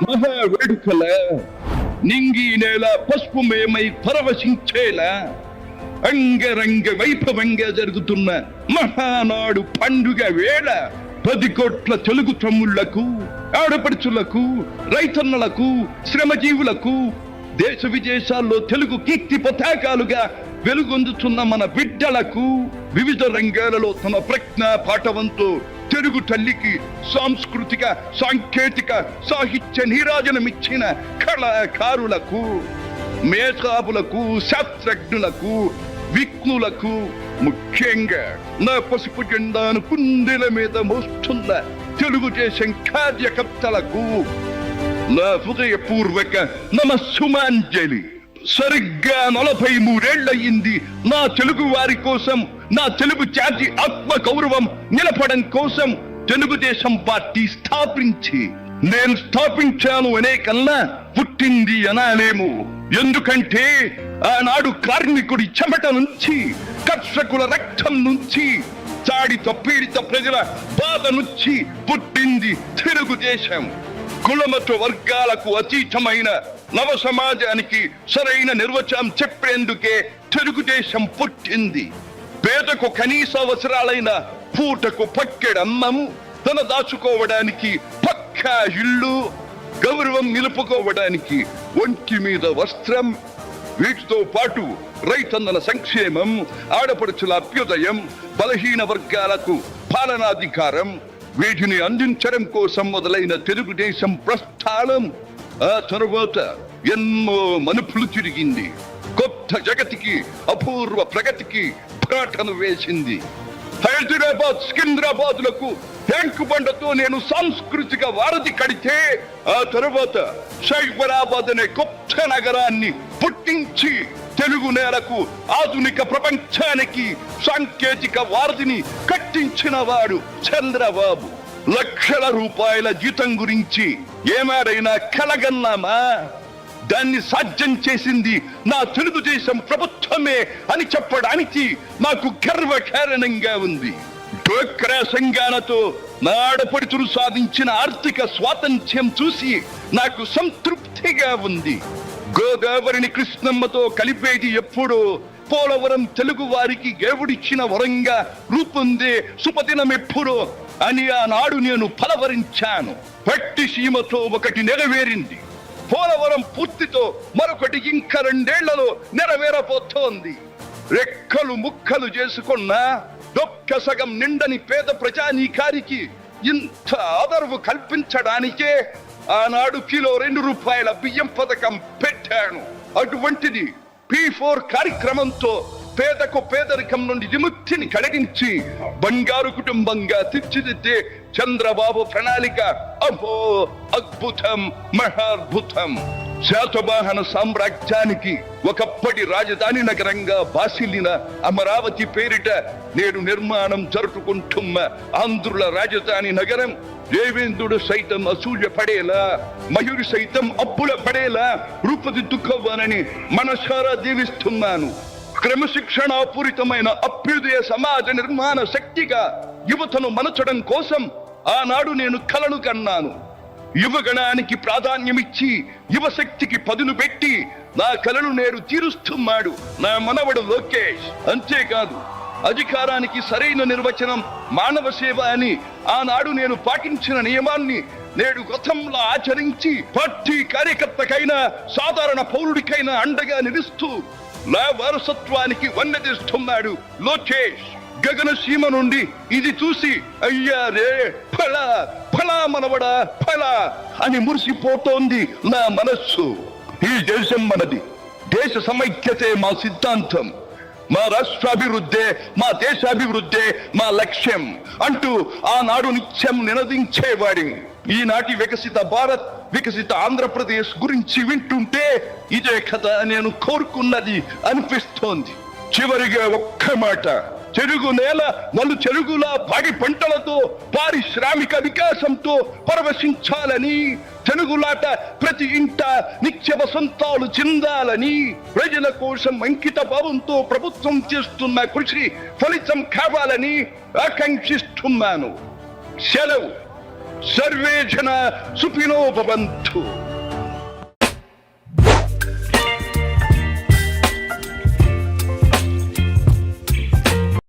మహావేడుకల నింగి నేల పసుపుమయమై పరవశించేలా అంగరంగ వైభవంగా జరుగుతున్న మహానాడు పండుగ వేళ 10 కోట్ల తెలుగు తమ్ముళ్లకు, ఆడపడుచులకు, రైతన్నలకు, శ్రమజీవులకు, దేశ విదేశాల్లో తెలుగు కీర్తి పతాకాలుగా వెలుగొందుతున్న మన బిడ్డలకు వివిధ రంగాలలో తమ ప్రజ్ఞ పాఠవంతో తెలుగు తల్లికి సాంస్కృతిక, సాంకేతిక, సాహిత్య నీరాజనమిచ్చిన కళాకారులకు, మేధావులకు, శాస్త్రజ్ఞులకు, విజ్ఞులకు, ముఖ్యంగా నా పసుపు జెండాను కుండెల మీద మోస్తున్న తెలుగుదేశం కార్యకర్తలకు నా హృదయపూర్వక నమస్సుమాంజలి. సరిగ్గా 43 ఏళ్లయింది నా తెలుగు వారి కోసం, నా తెలుగు జాతి ఆత్మ గౌరవం నిలపడం కోసం తెలుగుదేశం పార్టీ స్థాపించి. నేను స్థాపించాను అనే కన్నా పుట్టింది అనాలేము. ఎందుకంటే ఆనాడు కార్మికుడి చెమట నుంచి, కర్షకుల రక్తం నుంచి, చాడిత పీడిత ప్రజల బాధ నుంచి పుట్టింది తెలుగుదేశం. కులమత వర్గాలకు అతీతమైన నవ సమాజానికి సరైన నిర్వచనం చెప్పేందుకే తెలుగుదేశం పుట్టింది. పేదకు కనీస అవసరాలైన పూటకు పక్కెడన్నము, తన దాచుకోవడానికి పక్కా ఇల్లు, గౌరవం నిలుపుకోవడానికి ఒంటి మీద వస్త్రం, వీటితో పాటు రైతన్నల సంక్షేమం, ఆడపడుచుల అభ్యుదయం, బలహీన వర్గాలకు పాలనాధికారం, వీటిని అందించడం కోసం మొదలైన తెలుగుదేశం ప్రస్థానం ఆ తరువాత ఎన్నో మలుపులు తిరిగింది. కొత్త జగతికి, అపూర్వ ప్రగతికి పాటను వేసింది. హైదరాబాద్, సికింద్రాబాద్లకు ట్యాంకు బండతో నేను సాంస్కృతిక వారధి కడితే, ఆ తరువాత సైబరాబాద్ అనే కొత్త నగరాన్ని పుట్టించి తెలుగు నేలకు, ఆధునిక ప్రపంచానికి సాంకేతిక వారధిని కట్టించిన వాడు చంద్రబాబు. లక్షల రూపాయల జీతం గురించి ఏమారైనా కలగన్నామా? దాన్ని సాధ్యం చేసింది నా తెలుగుదేశం ప్రభుత్వమే అని చెప్పడానికి నాకు గర్వకారణంగా ఉంది. డ్వాక్రా సంఘాలతో నా ఆడపడుచులు సాధించిన ఆర్థిక స్వాతంత్ర్యం చూసి నాకు సంతృప్తిగా ఉంది. గోదావరిని కృష్ణమ్మతో కలిపేది ఎప్పుడో పోలవరం తెలుగు వారికి దేవుడిచ్చిన వరంగా రూపొందే శుభదినం ఎప్పుడో అని ఆనాడు నేను పలవరించాను. పట్టి సీమతో ఒకటి నెరవేరింది. పోలవరం పూర్తితో మరొకటి ఇంకా 2 ఏళ్లలో నెరవేరబోతోంది. రెక్కలు ముక్కలు చేసుకున్న డొక్క సగం నిండని పేద ప్రజానీకారికి ఇంత ఆదరవు కల్పించడానికే ఆనాడు కిలో 2 రూపాయల బియ్యం పథకం పెట్టాను. అటువంటిది P4 కార్యక్రమంతో పేదకు పేదరికం నుండి విముక్తిని కలిగించి బంగారు కుటుంబంగా తీర్చిదిద్దే చంద్రబాబు ప్రణాళిక అహో అద్భుతం, మహాద్భుతం. శాతవాహన సామ్రాజ్యానికి ఒకప్పటి రాజధాని నగరంగా బాసిల్లిన అమరావతి పేరిట నేడు నిర్మాణం జరుపుకుంటున్న ఆంధ్రుల రాజధాని నగరం దేవేంద్రుడు సైతం అసూయ పడేలా, మయూరి సైతం అప్పుల పడేలా రూపుదిద్దుకోవాలని మనసారా దీవిస్తున్నాను. క్రమశిక్షణాపూరితమైన అభ్యుదయ సమాజ నిర్మాణ శక్తిగా యువతను మలచడం కోసం ఆనాడు నేను కలను కన్నాను. యువగణానికి ప్రాధాన్యమిచ్చి యువశక్తికి పదును పెట్టి నా కలను నేడు తీరుస్తున్నాడు నా మనవడు లోకేష్. అంతేకాదు, అధికారానికి సరైన నిర్వచనం మానవ సేవ అని ఆనాడు నేను పాటించిన నియమాన్ని నేడు గతంలో ఆచరించి పార్టీ కార్యకర్తకైనా సాధారణ పౌరుడికైనా అండగా నిలుస్తూ నా వారసత్వానికి వన్నెదిస్తున్నాడు లోకేష్. గగన సీమ నుండి ఇది చూసి అయ్యారే ఫలా ఫలా మనవడా ఫలా అని మురిసిపోతోంది నా మనస్సు. ఈ దేశం మనది, దేశ సమైక్యతే మా సిద్ధాంతం, మా రాష్ట్రాభివృద్ధే మా దేశాభివృద్ధే మా లక్ష్యం అంటూ ఆనాడు నిత్యం నినదించేవాడి. ఈనాటి వికసిత భారత్, వికసిత ఆంధ్రప్రదేశ్ గురించి వింటుంటే ఇదే కదా నేను కోరుకున్నది అనిపిస్తోంది. చివరిగా ఒక్క మాట, తెలుగు నేల నలు చెరుగుల పాడి పంటలతో పారిశ్రామిక వికాసంతో పరవశించాలని, తెలుగులాట ప్రతి ఇంట నిత్య వసంతాలు చెందాలని, ప్రజల కోసం అంకిత భావంతో ప్రభుత్వం చేస్తున్న కృషి ఫలితం కావాలని ఆకాంక్షిస్తున్నాను. సెలవు. సర్వే జన సుఖినో భవంతు.